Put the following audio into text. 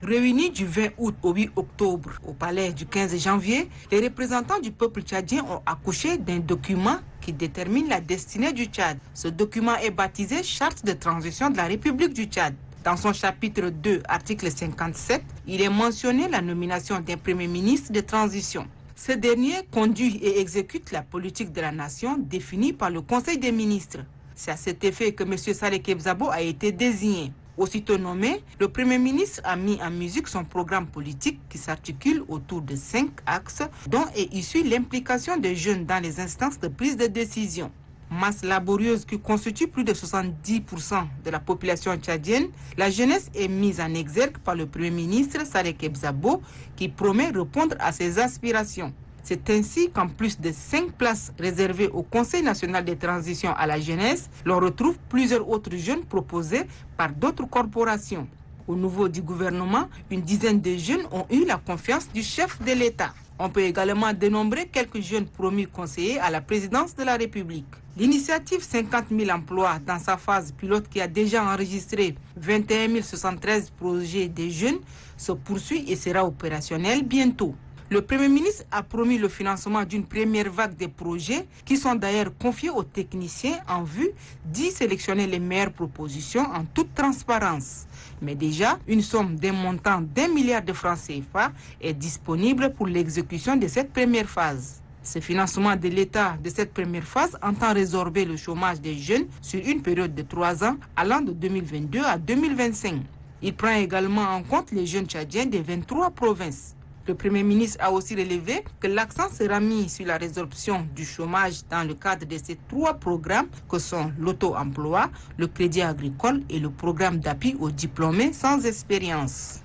Réunis du 20 août au 8 octobre au palais du 15 janvier, les représentants du peuple tchadien ont accouché d'un document qui détermine la destinée du Tchad. Ce document est baptisé Charte de transition de la République du Tchad. Dans son chapitre 2, article 57, il est mentionné la nomination d'un premier ministre de transition. Ce dernier conduit et exécute la politique de la nation définie par le Conseil des ministres. C'est à cet effet que M. Saleh Kebzabo a été désigné. Aussitôt nommé, le Premier ministre a mis en musique son programme politique qui s'articule autour de 5 axes dont est issue l'implication des jeunes dans les instances de prise de décision. Masse laborieuse qui constitue plus de 70% de la population tchadienne, la jeunesse est mise en exergue par le Premier ministre Saleh Kebzabo qui promet répondre à ses aspirations. C'est ainsi qu'en plus de 5 places réservées au Conseil national des transitions à la jeunesse, l'on retrouve plusieurs autres jeunes proposés par d'autres corporations. Au niveau du gouvernement, une dizaine de jeunes ont eu la confiance du chef de l'État. On peut également dénombrer quelques jeunes promus conseillers à la présidence de la République. L'initiative 50 000 emplois dans sa phase pilote qui a déjà enregistré 21 073 projets des jeunes se poursuit et sera opérationnelle bientôt. Le Premier ministre a promis le financement d'une première vague de projets qui sont d'ailleurs confiés aux techniciens en vue d'y sélectionner les meilleures propositions en toute transparence. Mais déjà, une somme d'un montant d'1 milliard de francs CFA est disponible pour l'exécution de cette première phase. Ce financement de l'État de cette première phase entend résorber le chômage des jeunes sur une période de 3 ans allant de 2022 à 2025. Il prend également en compte les jeunes tchadiens des 23 provinces. Le Premier ministre a aussi relevé que l'accent sera mis sur la résorption du chômage dans le cadre de ces 3 programmes que sont l'auto-emploi, le crédit agricole et le programme d'appui aux diplômés sans expérience.